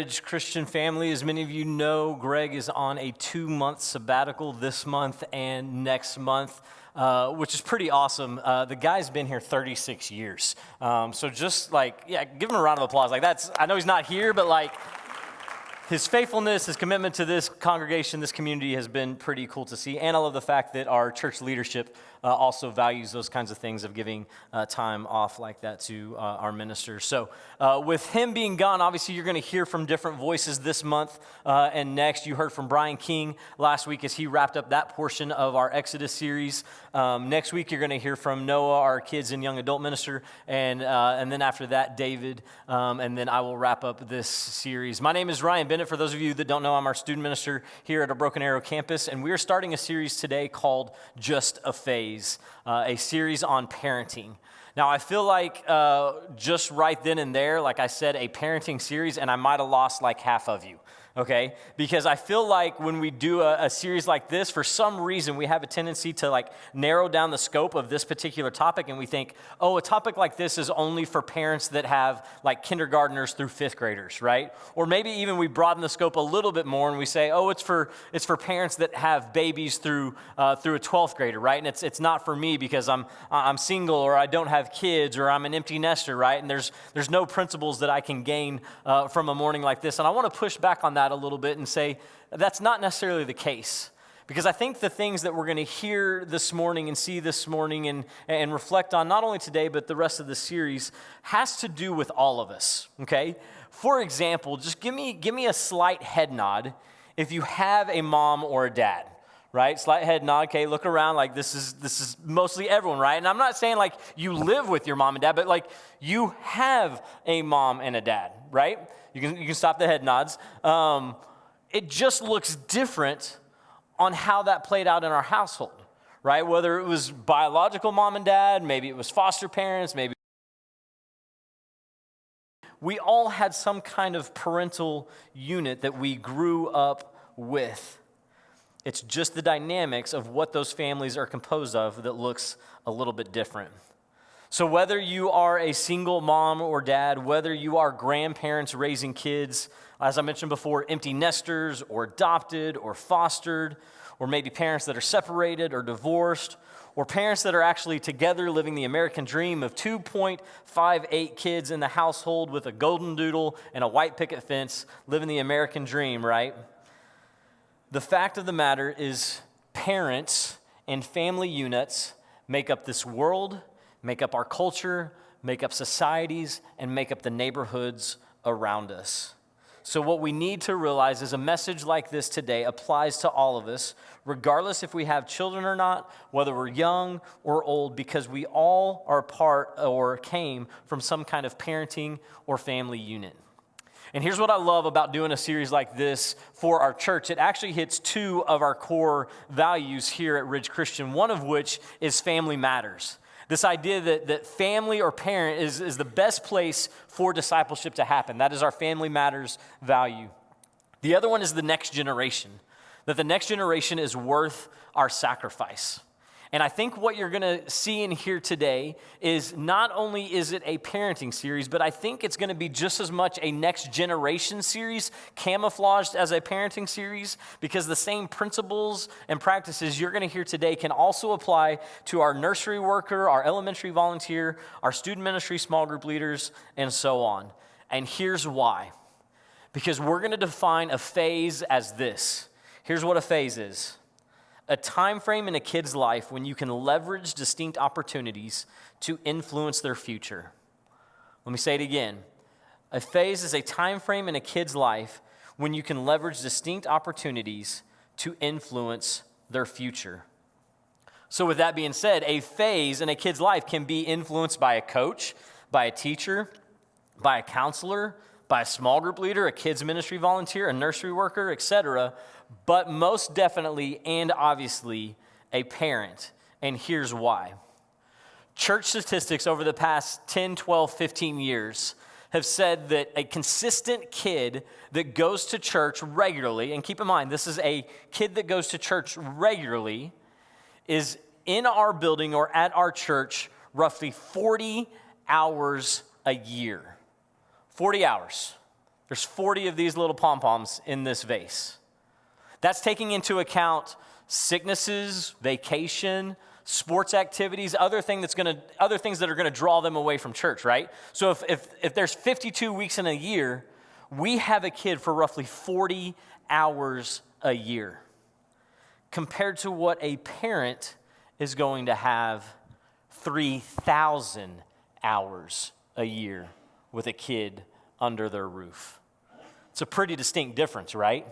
Ridge Christian family. As many of you know, Greg is on a 2-month sabbatical this month and next month, which is pretty awesome. The guy's been here 36 years. So just give him a round of applause. I know he's not here, but his faithfulness, his commitment to this congregation, this community has been pretty cool to see. And I love the fact that our church leadership also values those kinds of things of giving time off like that to our ministers. So with him being gone, obviously you're going to hear from different voices this month and next. You heard from Brian King last week as he wrapped up that portion of our Exodus series. Next week you're going to hear from Noah, our kids and young adult minister, and then after that, David, and then I will wrap up this series. My name is Ryan Bennett. For those of you that don't know, I'm our student minister here at our Broken Arrow campus, and we are starting a series today called Just a Phase. A series on parenting. Now, I feel like just right then and there, like I said, a parenting series, and I might have lost like half of you, okay? Because I feel like when we do a series like this, for some reason, we have a tendency to narrow down the scope of this particular topic, and we think, oh, a topic like this is only for parents that have kindergartners through 5th graders, right? Or maybe even we broaden the scope a little bit more and we say, oh, it's for parents that have babies through a 12th grader, right? And it's not for me because I'm single or I don't have kids or I'm an empty nester, right? And there's no principles that I can gain from a morning like this. And I want to push back on that a little bit and say that's not necessarily the case. Because I think the things that we're going to hear this morning and see this morning and reflect on not only today but the rest of the series has to do with all of us, okay? For example, just give me a slight head nod if you have a mom or a dad, right? Slight head nod, okay, look around this is mostly everyone, right? And I'm not saying you live with your mom and dad, but you have a mom and a dad, right? You can stop the head nods. It just looks different on how that played out in our household, right? Whether it was biological mom and dad, maybe it was foster parents, maybe we all had some kind of parental unit that we grew up with. It's just the dynamics of what those families are composed of that looks a little bit different. So whether you are a single mom or dad, whether you are grandparents raising kids, as I mentioned before, empty nesters or adopted or fostered, or maybe parents that are separated or divorced, or parents that are actually together living the American dream of 2.58 kids in the household with a golden doodle and a white picket fence, living the American dream, right? The fact of the matter is parents and family units make up this world, make up our culture, make up societies, and make up the neighborhoods around us. So what we need to realize is a message like this today applies to all of us, regardless if we have children or not, whether we're young or old, because we all are part or came from some kind of parenting or family unit. And here's what I love about doing a series like this for our church. It actually hits 2 of our core values here at Ridge Christian, one of which is family matters. This idea that family or parent is the best place for discipleship to happen. That is our family matters value. The other one is the next generation, that the next generation is worth our sacrifice. And I think what you're going to see and hear today is not only is it a parenting series, but I think it's going to be just as much a next generation series, camouflaged as a parenting series, because the same principles and practices you're going to hear today can also apply to our nursery worker, our elementary volunteer, our student ministry, small group leaders, and so on. And here's why. Because we're going to define a phase as this. Here's what a phase is. A time frame in a kid's life when you can leverage distinct opportunities to influence their future. Let me say it again. A phase is a time frame in a kid's life when you can leverage distinct opportunities to influence their future. So with that being said, a phase in a kid's life can be influenced by a coach, by a teacher, by a counselor, by a small group leader, a kids ministry volunteer, a nursery worker, etc., but most definitely and obviously a parent. And here's why. Church statistics over the past 10, 12, 15 years have said that a consistent kid that goes to church regularly, and keep in mind, this is a kid that goes to church regularly, is in our building or at our church roughly 40 hours a year. 40 hours. There's 40 of these little pom-poms in this vase. That's taking into account sicknesses, vacation, sports activities, other things that are going to draw them away from church, right? So if there's 52 weeks in a year, we have a kid for roughly 40 hours a year, compared to what a parent is going to have 3,000 hours a year with a kid under their roof. It's a pretty distinct difference, right?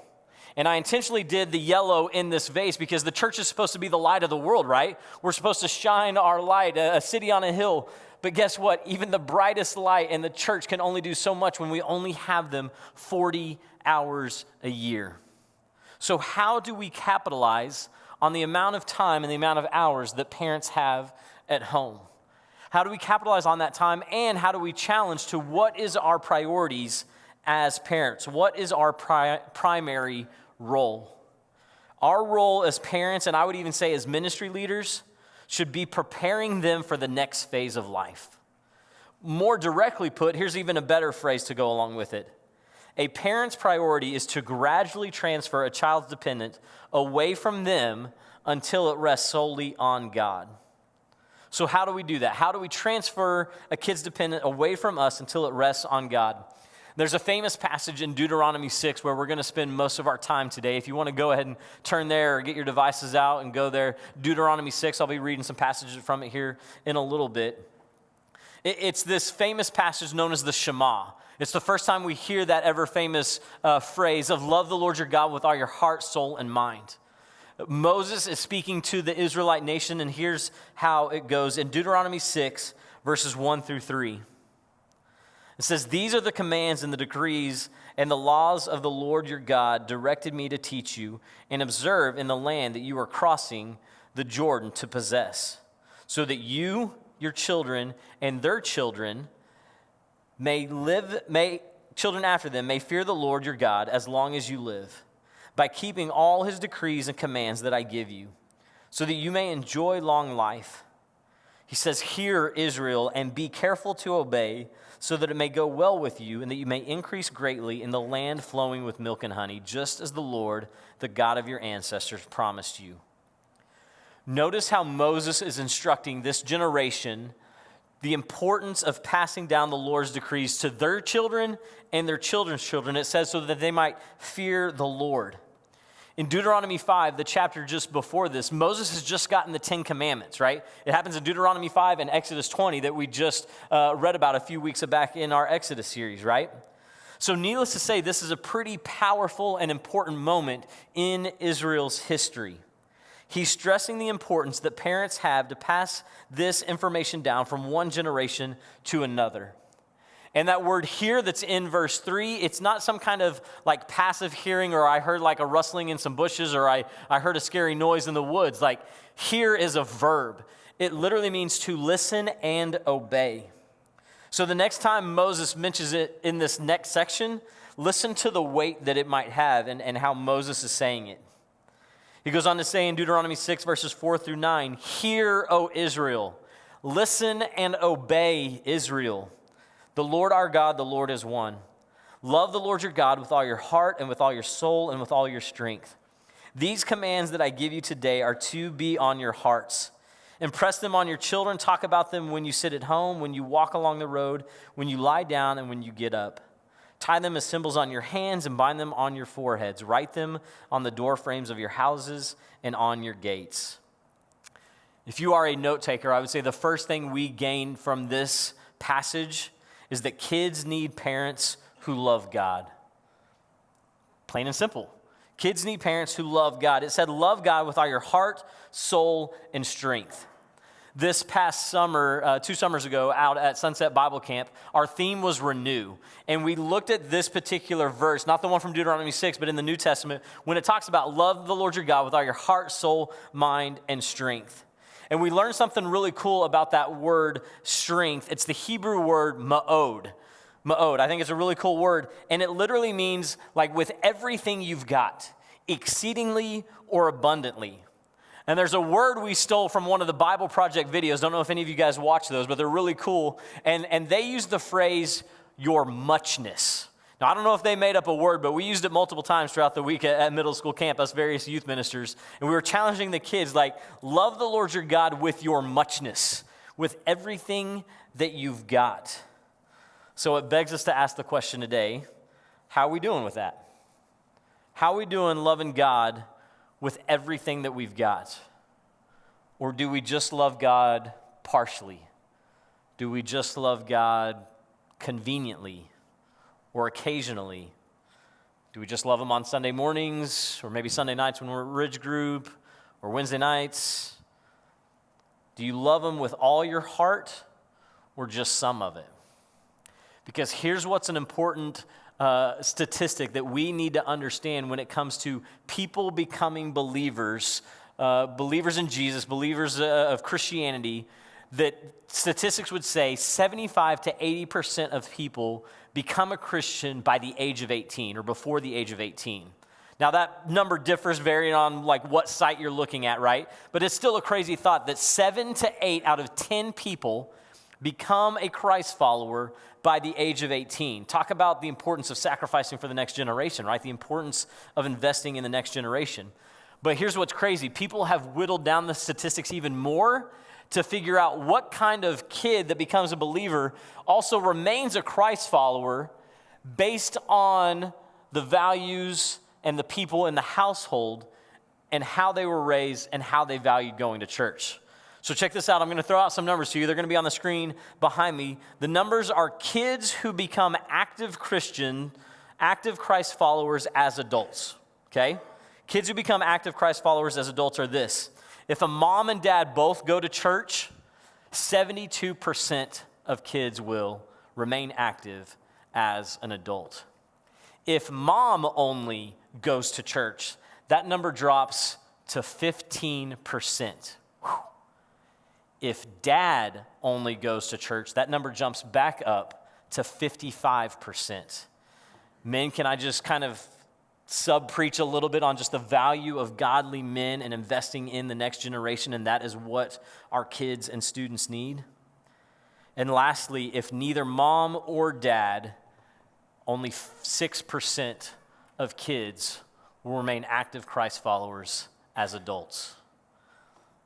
And I intentionally did the yellow in this vase because the church is supposed to be the light of the world, right? We're supposed to shine our light, a city on a hill. But guess what? Even the brightest light in the church can only do so much when we only have them 40 hours a year. So how do we capitalize on the amount of time and the amount of hours that parents have at home? How do we capitalize on that time, and how do we challenge to what is our priorities as parents? What is our primary role? Our role as parents, and I would even say as ministry leaders, should be preparing them for the next phase of life. More directly put, here's even a better phrase to go along with it. A parent's priority is to gradually transfer a child's dependence away from them until it rests solely on God. So how do we do that? How do we transfer a kid's dependence away from us until it rests on God? There's a famous passage in Deuteronomy 6 where we're going to spend most of our time today. If you want to go ahead and turn there or get your devices out and go there, Deuteronomy 6, I'll be reading some passages from it here in a little bit. It's this famous passage known as the Shema. It's the first time we hear that ever famous phrase of love the Lord your God with all your heart, soul, and mind. Moses is speaking to the Israelite nation, and here's how it goes in Deuteronomy 6, verses 1 through 3. It says, "These are the commands and the decrees and the laws of the Lord your God directed me to teach you and observe in the land that you are crossing the Jordan to possess, so that you, your children, and their children children after them may fear the Lord your God as long as you live, by keeping all his decrees and commands that I give you, so that you may enjoy long life." He says, "Hear, Israel, and be careful to obey, so that it may go well with you, and that you may increase greatly in the land flowing with milk and honey, just as the Lord, the God of your ancestors, promised you." Notice how Moses is instructing this generation the importance of passing down the Lord's decrees to their children and their children's children. It says so that they might fear the Lord. In Deuteronomy 5, the chapter just before this, Moses has just gotten the 10 Commandments, right? It happens in Deuteronomy 5 and Exodus 20 that we just read about a few weeks back in our Exodus series, right? So needless to say, this is a pretty powerful and important moment in Israel's history. He's stressing the importance that parents have to pass this information down from one generation to another. And that word "hear" that's in verse 3, it's not some kind of like passive hearing, or I heard like a rustling in some bushes, or I heard a scary noise in the woods. Like, hear is a verb. It literally means to listen and obey. So the next time Moses mentions it in this next section, listen to the weight that it might have and how Moses is saying it. He goes on to say in Deuteronomy 6, verses 4 through 9, "Hear, O Israel, listen and obey, Israel. The Lord our God, the Lord is one. Love the Lord your God with all your heart and with all your soul and with all your strength. These commands that I give you today are to be on your hearts. Impress them on your children. Talk about them when you sit at home, when you walk along the road, when you lie down, and when you get up. Tie them as symbols on your hands and bind them on your foreheads. Write them on the door frames of your houses and on your gates." If you are a note taker, I would say the first thing we gain from this passage is that kids need parents who love God. Plain and simple. Kids need parents who love God. It said, love God with all your heart, soul, and strength. This past summer, 2 summers ago, out at Sunset Bible Camp, our theme was renew. And we looked at this particular verse, not the one from Deuteronomy 6, but in the New Testament, when it talks about love the Lord your God with all your heart, soul, mind, and strength. And we learned something really cool about that word strength. It's the Hebrew word ma'od. Ma'od. I think it's a really cool word. And it literally means like with everything you've got, exceedingly or abundantly. And there's a word we stole from one of the Bible Project videos. Don't know if any of you guys watch those, but they're really cool. And they use the phrase, your muchness. Now, I don't know if they made up a word, but we used it multiple times throughout the week at middle school camp, us various youth ministers, and we were challenging the kids, like, love the Lord your God with your muchness, with everything that you've got. So it begs us to ask the question today, how are we doing with that? How are we doing loving God with everything that we've got? Or do we just love God partially? Do we just love God conveniently or occasionally? Do we just love Him on Sunday mornings or maybe Sunday nights when we're at Ridge Group or Wednesday nights? Do you love Him with all your heart or just some of it? Because here's what's an important statistic that we need to understand when it comes to people becoming believers, believers in Jesus, believers of Christianity, that statistics would say 75 to 80% of people become a Christian by the age of 18 or before the age of 18. Now that number differs varying on like what site you're looking at, right? But it's still a crazy thought that 7 to 8 out of 10 people become a Christ follower by the age of 18. Talk about the importance of sacrificing for the next generation, right? The importance of investing in the next generation. But here's what's crazy. People have whittled down the statistics even more to figure out what kind of kid that becomes a believer also remains a Christ follower based on the values and the people in the household and how they were raised and how they valued going to church. So check this out. I'm going to throw out some numbers to you. They're going to be on the screen behind me. The numbers are kids who become active Christ followers as adults, okay? Kids who become active Christ followers as adults are this. If a mom and dad both go to church, 72% of kids will remain active as an adult. If mom only goes to church, that number drops to 15%. Whew. If dad only goes to church, that number jumps back up to 55%. Men, can I just kind of sub-preach a little bit on just the value of godly men and investing in the next generation, and that is what our kids and students need? And lastly, if neither mom or dad, only 6% of kids will remain active Christ followers as adults.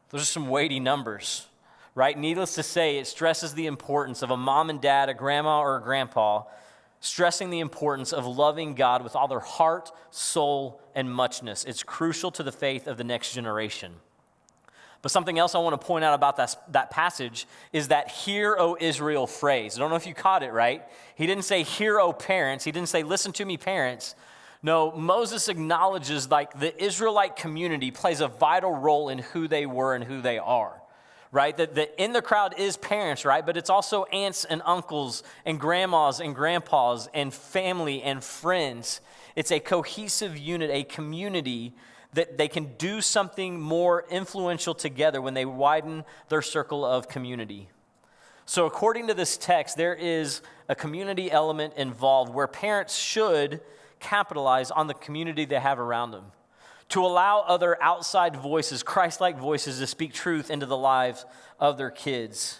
Those are some weighty numbers, right? Needless to say, it stresses the importance of a mom and dad, a grandma or a grandpa, stressing the importance of loving God with all their heart, soul, and muchness. It's crucial to the faith of the next generation. But something else I want to point out about that passage is that "Hear, O Israel" phrase. I don't know if you caught it, right? He didn't say, "Hear, O parents." He didn't say, "Listen to me, parents." No, Moses acknowledges like the Israelite community plays a vital role in who they were and who they are. Right? That in the crowd is parents, right? But it's also aunts and uncles and grandmas and grandpas and family and friends. It's a cohesive unit, a community that they can do something more influential together when they widen their circle of community. So according to this text, there is a community element involved where parents should capitalize on the community they have around them, to allow other outside voices, Christ-like voices, to speak truth into the lives of their kids.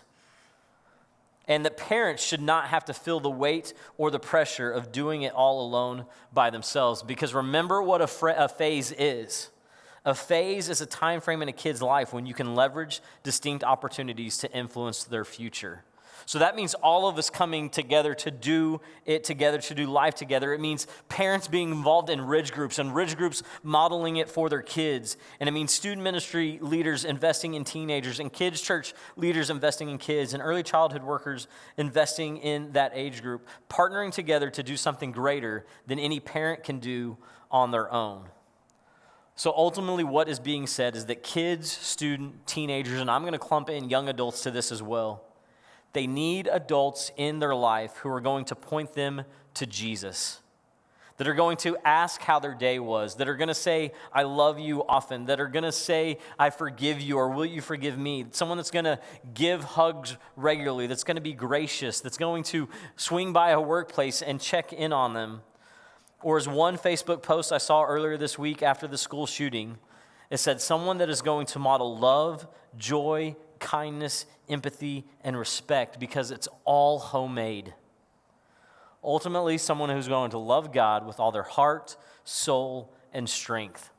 And that parents should not have to feel the weight or the pressure of doing it all alone by themselves. Because remember what a phase is. A phase is a time frame in a kid's life when you can leverage distinct opportunities to influence their future. So that means all of us coming together to do it together, to do life together. It means parents being involved in Ridge Groups and Ridge Groups modeling it for their kids. And it means student ministry leaders investing in teenagers and kids church leaders investing in kids and early childhood workers investing in that age group, partnering together to do something greater than any parent can do on their own. So ultimately what is being said is that kids, student, teenagers, and I'm going to clump in young adults to this as well, they need adults in their life who are going to point them to Jesus, that are going to ask how their day was, that are going to say, "I love you" often, that are going to say, "I forgive you," or "Will you forgive me?" Someone that's going to give hugs regularly, that's going to be gracious, that's going to swing by a workplace and check in on them. Or as one Facebook post I saw earlier this week after the school shooting, it said, someone that is going to model love, joy, kindness, empathy, and respect because it's all homemade. Ultimately, someone who's going to love God with all their heart, soul, and strength,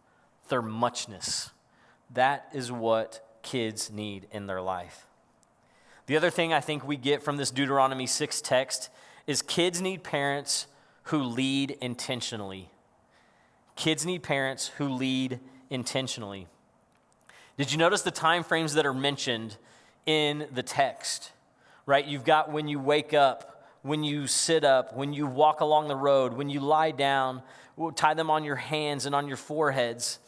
their muchness. That is what kids need in their life. The other thing I think we get from this Deuteronomy 6 text is kids need parents who lead intentionally. Kids need parents who lead intentionally. Did you notice the time frames that are mentioned in the text? Right? You've got when you wake up, when you sit up, when you walk along the road, when you lie down, we'll tie them on your hands and on your foreheads.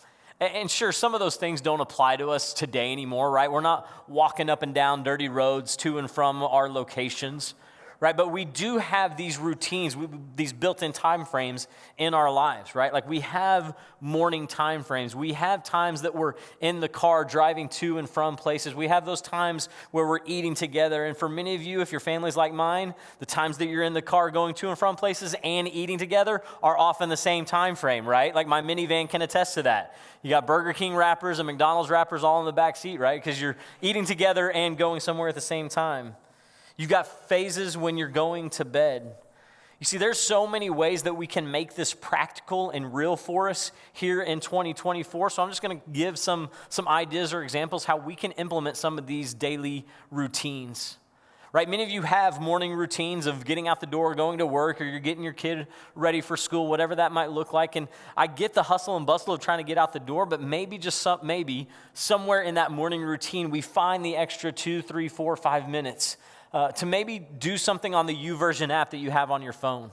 And sure, some of those things don't apply to us today anymore, right? We're not walking up and down dirty roads to and from our locations, right? But we do have these routines, these built-in time frames in our lives, right? Like we have morning time frames. We have times that we're in the car driving to and from places. We have those times where we're eating together. And for many of you, if your family's like mine, the times that you're in the car going to and from places and eating together are often the same time frame, right? Like my minivan can attest to that. You got Burger King wrappers and McDonald's wrappers all in the back seat, right? Because you're eating together and going somewhere at the same time. You've got phases when you're going to bed. You see, there's so many ways that we can make this practical and real for us here in 2024. So I'm just going to give some ideas or examples how we can implement some of these daily routines. Right? Many of you have morning routines of getting out the door, going to work, or you're getting your kid ready for school, whatever that might look like. And I get the hustle and bustle of trying to get out the door, but maybe somewhere in that morning routine, we find the extra 2, 3, 4, 5 minutes to maybe do something on the YouVersion app that you have on your phone.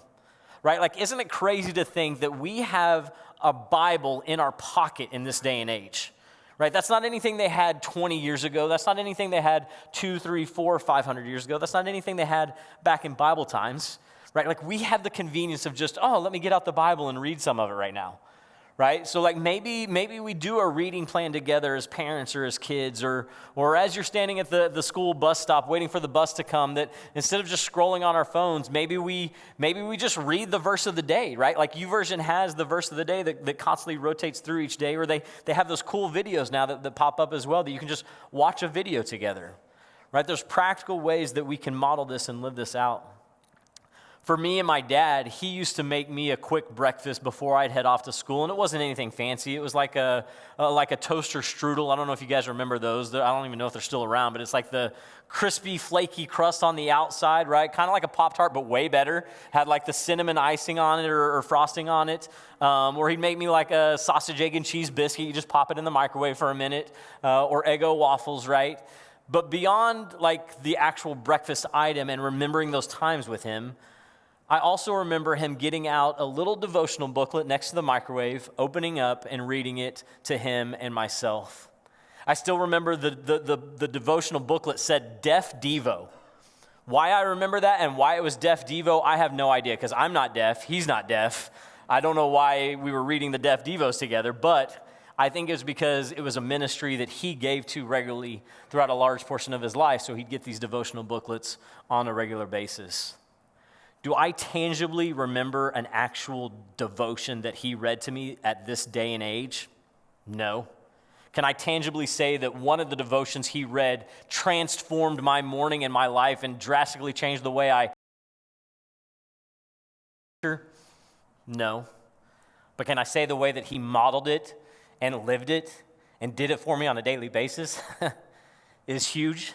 Right? Like, isn't it crazy to think that we have a Bible in our pocket in this day and age? Right? That's not anything they had 20 years ago. That's not anything they had 2, 3, 4, 500 years ago. That's not anything they had back in Bible times. Right? Like we have the convenience of just, let me get out the Bible and read some of it right now. Right? So like maybe we do a reading plan together as parents or as kids or as you're standing at the school bus stop waiting for the bus to come, that instead of just scrolling on our phones, maybe we just read the verse of the day, right? Like YouVersion has the verse of the day that constantly rotates through each day, or they have those cool videos now that pop up as well that you can just watch a video together. Right? There's practical ways that we can model this and live this out. For me and my dad, he used to make me a quick breakfast before I'd head off to school, and it wasn't anything fancy. It was like a toaster strudel. I don't know if you guys remember those. I don't even know if they're still around, but it's like the crispy, flaky crust on the outside, right? Kind of like a Pop-Tart, but way better. Had like the cinnamon icing on it or frosting on it. Or he'd make me like a sausage, egg, and cheese biscuit. You just pop it in the microwave for a minute. Or Eggo waffles, right? But beyond like the actual breakfast item and remembering those times with him, I also remember him getting out a little devotional booklet next to the microwave, opening up and reading it to him and myself. I still remember the devotional booklet said Deaf Devo. Why I remember that and why it was Deaf Devo, I have no idea, because I'm not deaf, he's not deaf. I don't know why we were reading the Deaf Devos together, but I think it was because it was a ministry that he gave to regularly throughout a large portion of his life, so he'd get these devotional booklets on a regular basis. Do I tangibly remember an actual devotion that he read to me at this day and age? No. Can I tangibly say that one of the devotions he read transformed my morning and my life and drastically changed the way I... No. But can I say the way that he modeled it and lived it and did it for me on a daily basis is huge,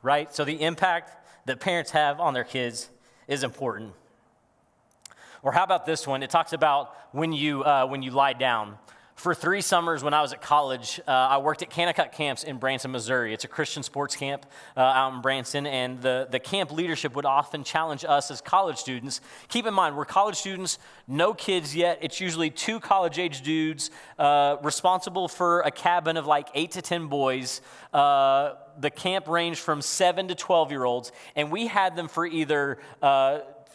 right? So the impact that parents have on their kids is important. Or how about this one? It talks about when you lie down. For 3 summers when I was at college, I worked at Coweta camps in Branson, Missouri. It's a Christian sports camp out in Branson, and the camp leadership would often challenge us as college students. Keep in mind, we're college students, no kids yet. It's usually 2 college-age dudes responsible for a cabin of like 8 to 10 boys. The camp ranged from 7 to 12-year-olds, and we had them for either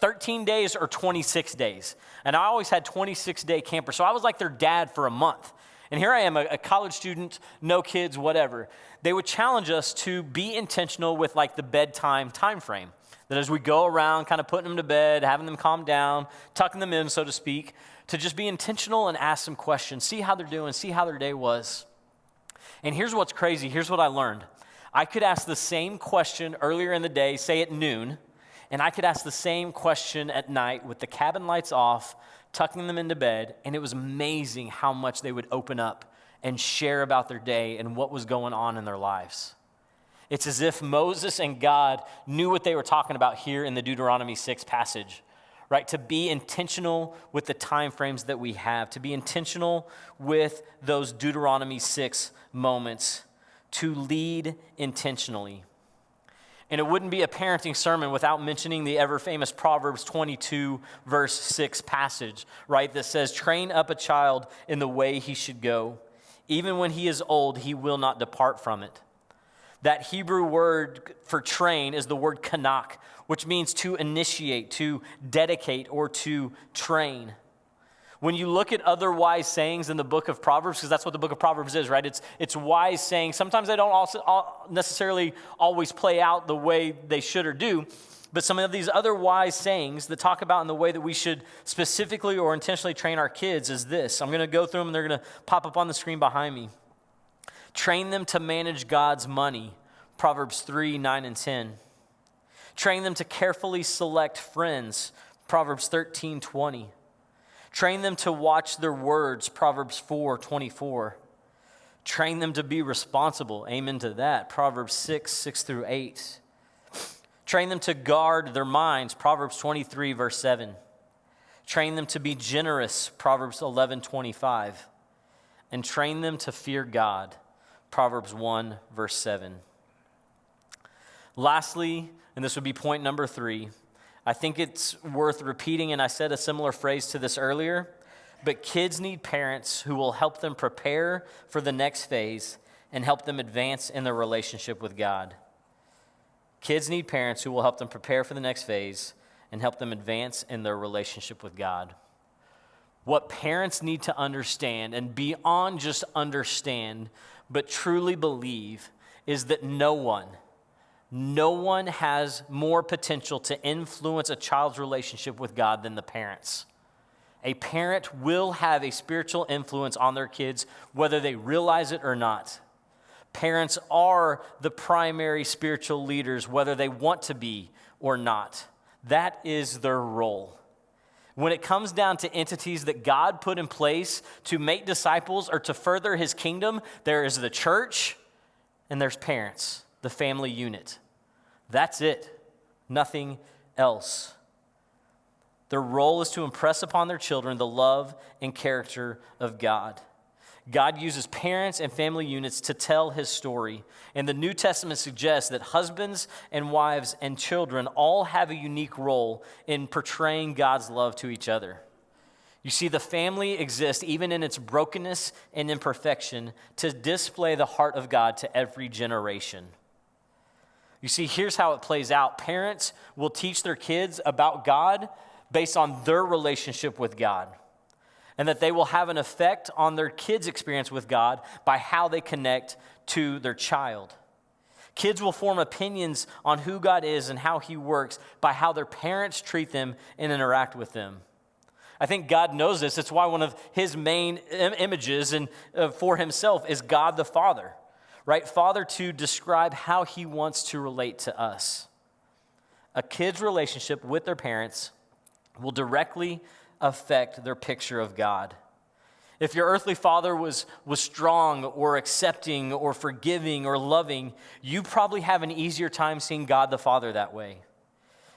13 days or 26 days. And I always had 26-day campers, so I was like their dad for a month. And here I am, a college student, no kids, whatever. They would challenge us to be intentional with like the bedtime time frame. That as we go around kind of putting them to bed, having them calm down, tucking them in, so to speak, to just be intentional and ask some questions, see how they're doing, see how their day was. And here's what's crazy, here's what I learned. I could ask the same question earlier in the day, say at noon, And I could ask the same question at night with the cabin lights off, tucking them into bed, and it was amazing how much they would open up and share about their day and what was going on in their lives. It's as if Moses and God knew what they were talking about here in the Deuteronomy 6 passage, right? To be intentional with the time frames that we have, to be intentional with those Deuteronomy 6 moments, to lead intentionally. And it wouldn't be a parenting sermon without mentioning the ever-famous Proverbs 22, verse 6 passage, right? That says, train up a child in the way he should go. Even when he is old, he will not depart from it. That Hebrew word for train is the word kanak, which means to initiate, to dedicate, or to train. When you look at other wise sayings in the book of Proverbs, because that's what the book of Proverbs is, right? It's wise sayings. Sometimes they don't necessarily always play out the way they should or do, but some of these other wise sayings that talk about in the way that we should specifically or intentionally train our kids is this. I'm going to go through them, and they're going to pop up on the screen behind me. Train them to manage God's money, Proverbs 3, 9, and 10. Train them to carefully select friends, Proverbs 13, 20. Train them to watch their words, Proverbs 4, 24. Train them to be responsible, amen to that, Proverbs 6, 6 through 8. Train them to guard their minds, Proverbs 23, verse 7. Train them to be generous, Proverbs 11, 25. And train them to fear God, Proverbs 1, verse 7. Lastly, and this would be point number 3, I think it's worth repeating, and I said a similar phrase to this earlier, but kids need parents who will help them prepare for the next phase and help them advance in their relationship with God. Kids need parents who will help them prepare for the next phase and help them advance in their relationship with God. What parents need to understand, and beyond just understand, but truly believe, is that no one has more potential to influence a child's relationship with God than the parents. A parent will have a spiritual influence on their kids, whether they realize it or not. Parents are the primary spiritual leaders, whether they want to be or not. That is their role. When it comes down to entities that God put in place to make disciples or to further his kingdom, there is the church and there's parents, the family unit. That's it. Nothing else. Their role is to impress upon their children the love and character of God. God uses parents and family units to tell his story. And the New Testament suggests that husbands and wives and children all have a unique role in portraying God's love to each other. You see, the family exists even in its brokenness and imperfection to display the heart of God to every generation. You see, here's how it plays out. Parents will teach their kids about God based on their relationship with God, and that they will have an effect on their kids' experience with God by how they connect to their child. Kids will form opinions on who God is and how he works by how their parents treat them and interact with them. I think God knows this. It's why one of his main images for himself is God the Father, right? Father, to describe how he wants to relate to us. A kid's relationship with their parents will directly affect their picture of God. If your earthly father was strong or accepting or forgiving or loving, you probably have an easier time seeing God the Father that way.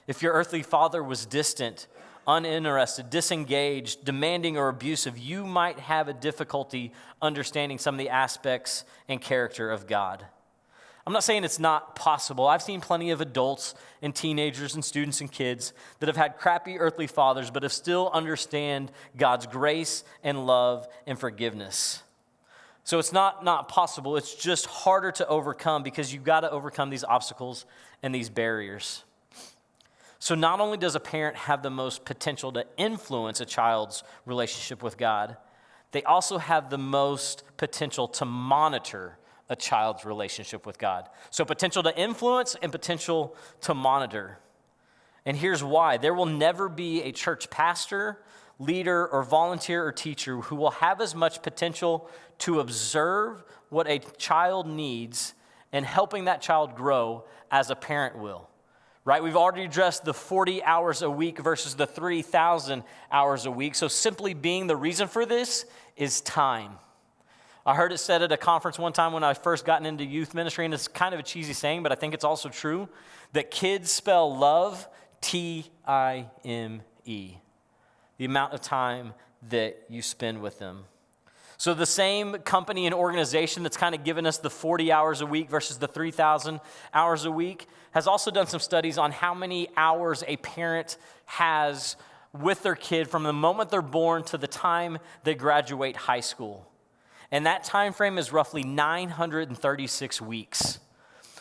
If your earthly father was distant, uninterested, disengaged, demanding, or abusive, you might have a difficulty understanding some of the aspects and character of God. I'm not saying it's not possible. I've seen plenty of adults and teenagers and students and kids that have had crappy earthly fathers but have still understand God's grace and love and forgiveness. So it's not possible. It's just harder to overcome because you've got to overcome these obstacles and these barriers. So not only does a parent have the most potential to influence a child's relationship with God, they also have the most potential to monitor a child's relationship with God. So potential to influence and potential to monitor. And here's why. There will never be a church pastor, leader, or volunteer or teacher who will have as much potential to observe what a child needs and helping that child grow as a parent will. right? We've already addressed the 40 hours a week versus the 3,000 hours a week. So simply being, the reason for this is time. I heard it said at a conference one time when I first gotten into youth ministry, and it's kind of a cheesy saying, but I think it's also true, that kids spell love T-I-M-E, the amount of time that you spend with them. So the same company and organization that's kind of given us the 40 hours a week versus the 3,000 hours a week has also done some studies on how many hours a parent has with their kid from the moment they're born to the time they graduate high school. And that time frame is roughly 936 weeks.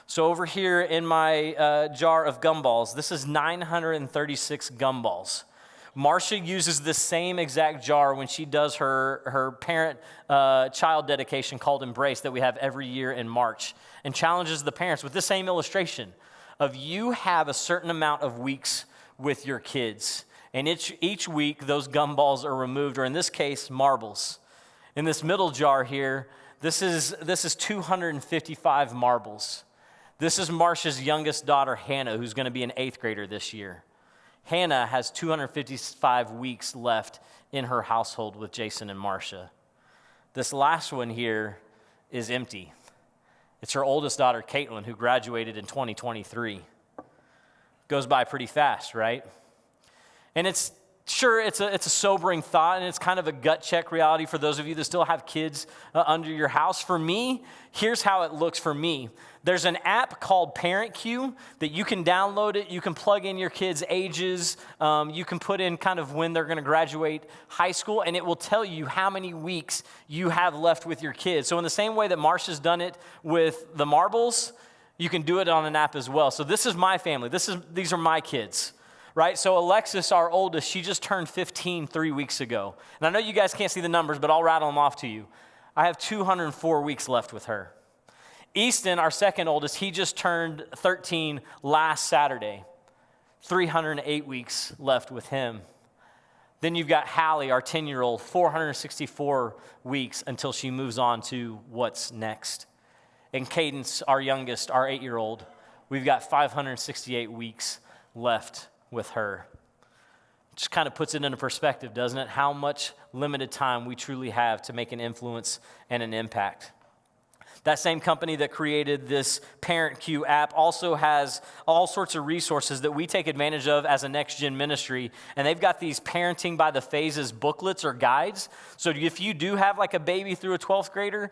So over here in my jar of gumballs, this is 936 gumballs. Marcia uses the same exact jar when she does her parent-child dedication called Embrace that we have every year in March, and challenges the parents with the same illustration of you have a certain amount of weeks with your kids, and each week those gumballs are removed, or in this case, marbles. In this middle jar here, this is 255 marbles. This is Marcia's youngest daughter, Hannah, who's going to be an 8th grader this year. Hannah has 255 weeks left in her household with Jason and Marcia. This last one here is empty. It's her oldest daughter, Caitlin, who graduated in 2023. Goes by pretty fast, right? And it's a sobering thought, and it's kind of a gut check reality for those of you that still have kids under your house. For me, here's how it looks for me. There's an app called Parent Queue that you can download it. You can plug in your kids' ages. You can put in kind of when they're going to graduate high school, and it will tell you how many weeks you have left with your kids. So in the same way that Marcia's done it with the marbles, you can do it on an app as well. So this is my family. These are my kids. Right? So Alexis, our oldest, she just turned 15 3 weeks ago. And I know you guys can't see the numbers, but I'll rattle them off to you. I have 204 weeks left with her. Easton, our second oldest, he just turned 13 last Saturday. 308 weeks left with him. Then you've got Hallie, our 10-year-old, 464 weeks until she moves on to what's next. And Cadence, our youngest, our 8-year-old, we've got 568 weeks left with her. Just kind of puts it into perspective, doesn't it? How much limited time we truly have to make an influence and an impact. That same company that created this Parent Queue app also has all sorts of resources that we take advantage of as a next-gen ministry, and they've got these parenting by the phases booklets or guides. So if you do have like a baby through a 12th grader,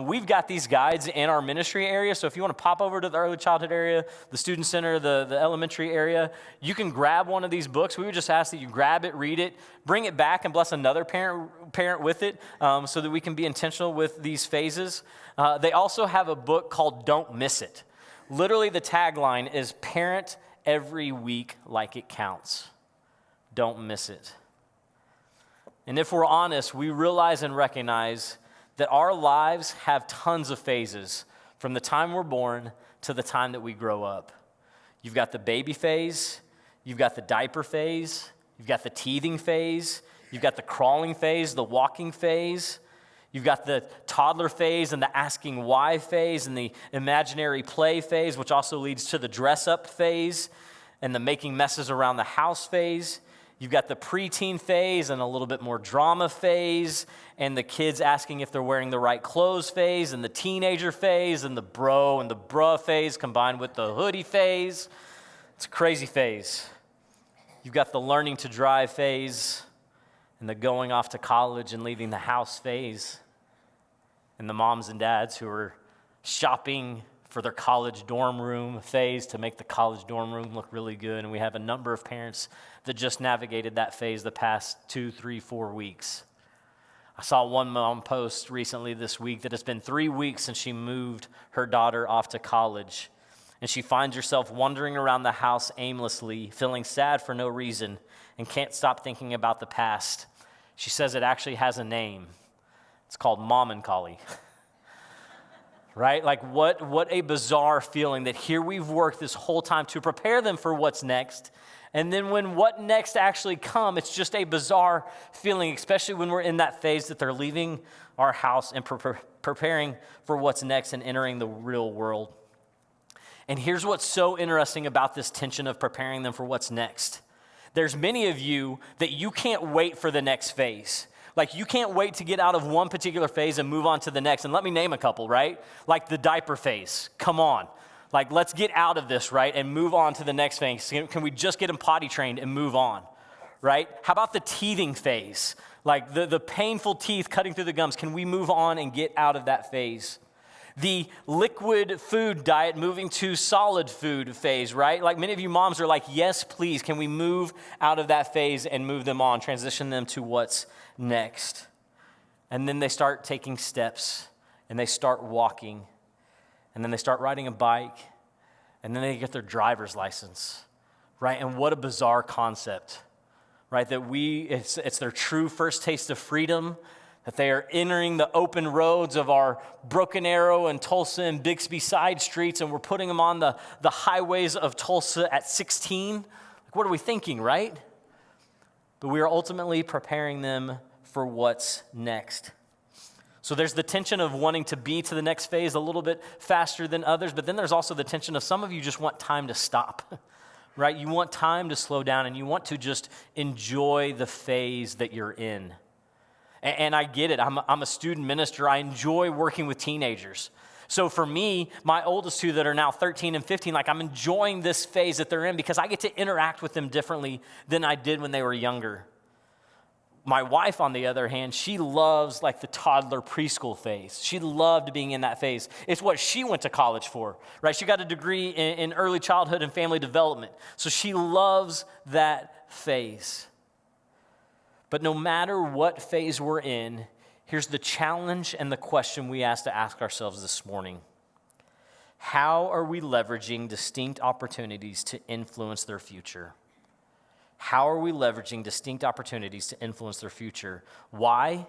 we've got these guides in our ministry area. So if you want to pop over to the early childhood area, the student center, the elementary area, you can grab one of these books. We would just ask that you grab it, read it, bring it back, and bless another parent with it so that we can be intentional with these phases. They also have a book called Don't Miss It. Literally, the tagline is parent every week like it counts. Don't miss it. And if we're honest, we realize and recognize that our lives have tons of phases from the time we're born to the time that we grow up. You've got the baby phase, you've got the diaper phase, you've got the teething phase, you've got the crawling phase, the walking phase. You've got the toddler phase and the asking why phase and the imaginary play phase, which also leads to the dress-up phase and the making messes around the house phase. You've got the preteen phase and a little bit more drama phase and the kids asking if they're wearing the right clothes phase and the teenager phase and the bro and the bruh phase combined with the hoodie phase. It's a crazy phase. You've got the learning to drive phase and the going off to college and leaving the house phase, and the moms and dads who are shopping for their college dorm room phase to make the college dorm room look really good. And we have a number of parents that just navigated that phase the past 2, 3, 4 weeks. I saw one mom post recently this week that it's been 3 weeks since she moved her daughter off to college, and she finds herself wandering around the house aimlessly, feeling sad for no reason, and can't stop thinking about the past. She says it actually has a name. It's called Mom and Collie. Right? Like what a bizarre feeling that here we've worked this whole time to prepare them for what's next. And then when what next actually come, it's just a bizarre feeling, especially when we're in that phase that they're leaving our house and preparing for what's next and entering the real world. And here's what's so interesting about this tension of preparing them for what's next. There's many of you that you can't wait for the next phase. Like you can't wait to get out of one particular phase and move on to the next. And let me name a couple, right? Like the diaper phase. Come on. Like let's get out of this, right? And move on to the next phase. Can we just get them potty trained and move on, right? How about the teething phase? Like the painful teeth cutting through the gums. Can we move on and get out of that phase? The liquid food diet moving to solid food phase, right? Like many of you moms are like, yes, please, can we move out of that phase and move them on, transition them to what's next? And then they start taking steps, and they start walking, and then they start riding a bike, and then they get their driver's license, right? And what a bizarre concept, right? That it's their true first taste of freedom, that they are entering the open roads of our Broken Arrow and Tulsa and Bixby side streets, and we're putting them on the highways of Tulsa at 16. Like, what are we thinking, right? But we are ultimately preparing them for what's next. So there's the tension of wanting to be to the next phase a little bit faster than others, but then there's also the tension of some of you just want time to stop, right? You want time to slow down, and you want to just enjoy the phase that you're in. And I get it. I'm a student minister. I enjoy working with teenagers. So for me, my oldest two that are now 13 and 15, like I'm enjoying this phase that they're in because I get to interact with them differently than I did when they were younger. My wife, on the other hand, she loves like the toddler preschool phase. She loved being in that phase. It's what she went to college for, right? She got a degree in early childhood and family development. So she loves that phase. But no matter what phase we're in, here's the challenge and the question we have to ask ourselves this morning. How are we leveraging distinct opportunities to influence their future? How are we leveraging distinct opportunities to influence their future? Why?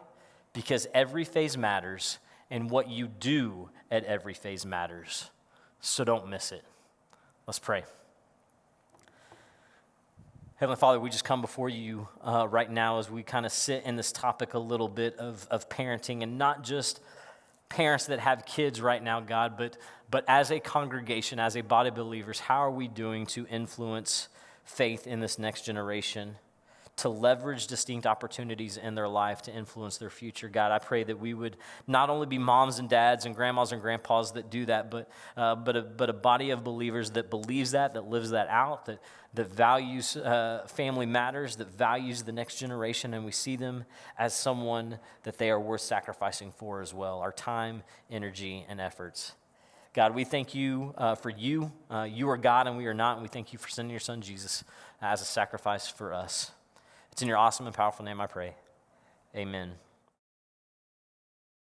Because every phase matters, and what you do at every phase matters. So don't miss it. Let's pray. Heavenly Father, we just come before you right now as we kind of sit in this topic a little bit of parenting, and not just parents that have kids right now, God, but as a congregation, as a body of believers, how are we doing to influence faith in this next generation, to leverage distinct opportunities in their life to influence their future? God, I pray that we would not only be moms and dads and grandmas and grandpas that do that, but a body of believers that believes that lives that out, that values family matters, that values the next generation, and we see them as someone that they are worth sacrificing for as well, our time, energy, and efforts. God, we thank you for you. You are God and we are not, and we thank you for sending your son Jesus as a sacrifice for us. It's in your awesome and powerful name I pray. Amen.